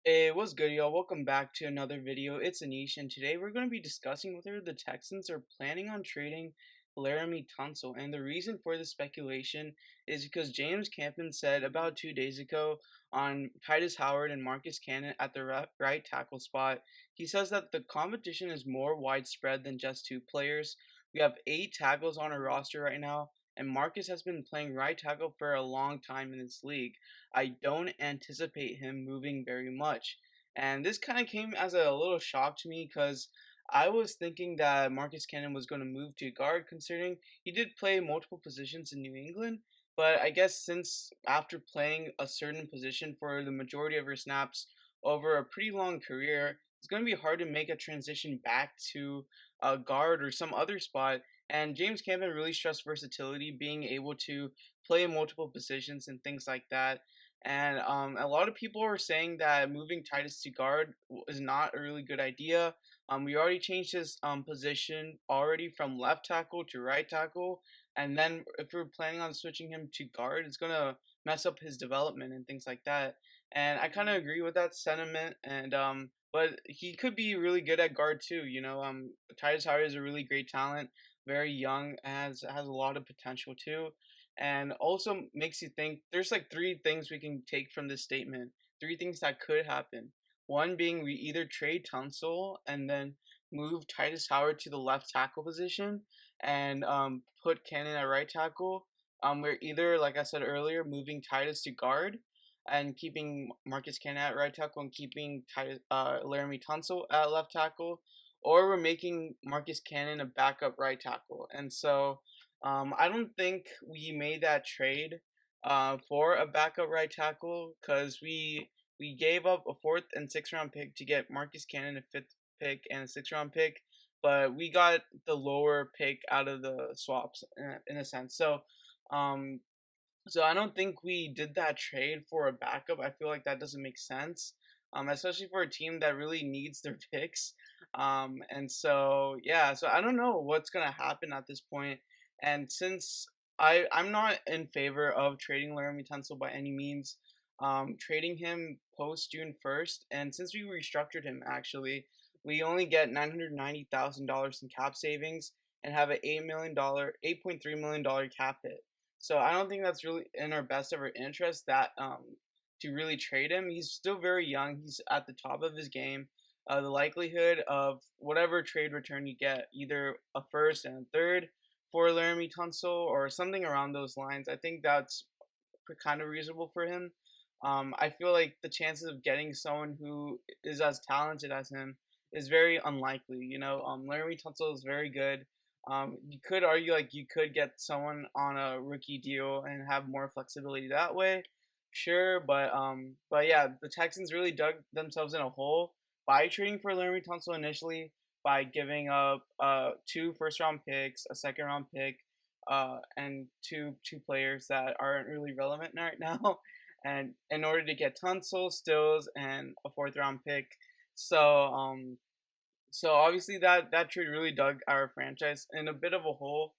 Hey, what's good, y'all? Welcome back to another video. It's Anish, and today we're going to be discussing whether the Texans are planning on trading Laremy Tunsil. And the reason for the speculation is because James Campen said about 2 days ago on Titus Howard and Marcus Cannon at the right tackle spot, he says that the competition is more widespread than just two players. We have 8 tackles on our roster right now, and Marcus has been playing right tackle for a long time in this league. I don't anticipate him moving very much. And this kind of came as a little shock to me because I was thinking that Marcus Cannon was going to move to guard, considering he did play multiple positions in New England. But I guess since after playing a certain position for the majority of her snaps over a pretty long career, it's going to be hard to make a transition back to a guard or some other spot. And James Campen really stressed versatility, being able to play in multiple positions and things like that. And a lot of people are saying that moving Titus to guard is not a really good idea. We already changed his position already from left tackle to right tackle, and then if we're planning on switching him to guard, it's gonna mess up his development and things like that. And I kind of agree with that sentiment. And but he could be really good at guard too. Titus Howard is a really great talent, very young, has a lot of potential too, and also makes you think there's like 3 things we can take from this statement. 3 things that could happen. One being we either trade Tunsil and then move Titus Howard to the left tackle position and put Cannon at right tackle. We're either, like I said earlier, moving Titus to guard and keeping Marcus Cannon at right tackle and keeping Laremy Tunsil at left tackle, or we're making Marcus Cannon a backup right tackle. And so I don't think we made that trade for a backup right tackle because we gave up a fourth and sixth round pick to get Marcus Cannon, a fifth pick and a sixth round pick, but we got the lower pick out of the swaps in a sense. Um, so I don't think we did that trade for a backup. I feel like that doesn't make sense, especially for a team that really needs their picks. And so yeah, so I don't know what's gonna happen at this point. And since I'm not in favor of trading Laremy Tunsil by any means, trading him post June 1st, and since we restructured him actually, we only get $990,000 in cap savings and have an $8.3 million cap hit. So I don't think that's really in our best ever interest that to really trade him. He's still very young. He's at the top of his game. The likelihood of whatever trade return you get, either a first and a third for Laremy Tunsil or something around those lines, I think that's kind of reasonable for him. I feel like the chances of getting someone who is as talented as him is very unlikely. Laremy Tunsil is very good. You could argue like you could get someone on a rookie deal and have more flexibility that way, sure. But yeah, the Texans really dug themselves in a hole by trading for Laremy Tunsil initially by giving up 2 first round picks, a second round pick, and two players that aren't really relevant right now, and in order to get Tunsil, Stills, and a fourth round pick. So so obviously that trade really dug our franchise in a bit of a hole.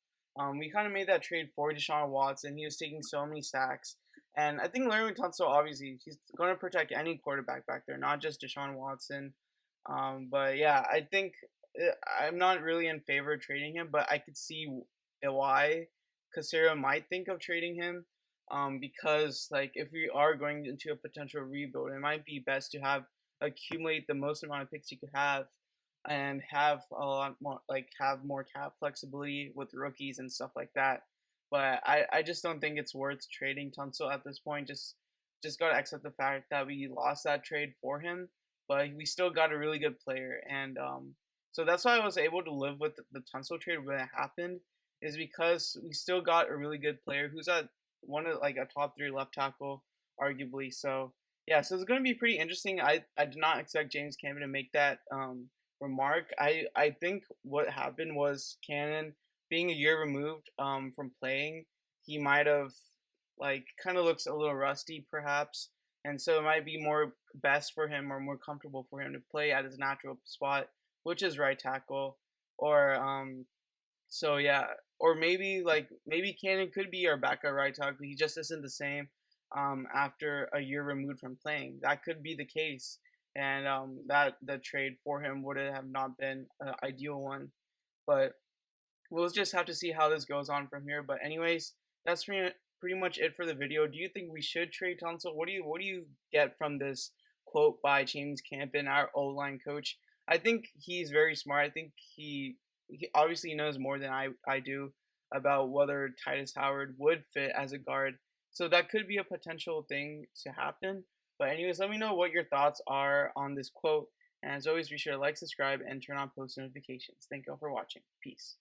We kind of made that trade for Deshaun Watson. He was taking so many sacks, and I think Larry Tunsil obviously he's going to protect any quarterback back there, not just Deshaun Watson. But yeah, I think I'm not really in favor of trading him, but I could see why Casera might think of trading him. Because like if we are going into a potential rebuild, it might be best to have accumulate the most amount of picks you could have and have a lot more like have more cap flexibility with rookies and stuff like that. But I just don't think it's worth trading Tunsil at this point. Just gotta accept the fact that we lost that trade for him, but we still got a really good player, and so that's why I was able to live with the Tunsil trade when it happened, is because we still got a really good player who's at one of like a top 3 left tackle, arguably. So yeah, so it's gonna be pretty interesting. I did not expect James Cameron to make that remark. I think what happened was Cannon being a year removed from playing, he might have like kind of looks a little rusty perhaps, and so it might be more best for him or more comfortable for him to play at his natural spot, which is right tackle, or so yeah, or maybe Cannon could be our backup right tackle. He just isn't the same after a year removed from playing. That could be the case. and that the trade for him would have not been an ideal one. But we'll just have to see how this goes on from here. But anyways, that's pretty much it for the video. Do you think we should trade Tunsil? What do you get from this quote by James Campen, our O-line coach? I think he's very smart. I think he obviously knows more than I do about whether Titus Howard would fit as a guard. So that could be a potential thing to happen. But anyways, let me know what your thoughts are on this quote. And as always, be sure to like, subscribe, and turn on post notifications. Thank you all for watching. Peace.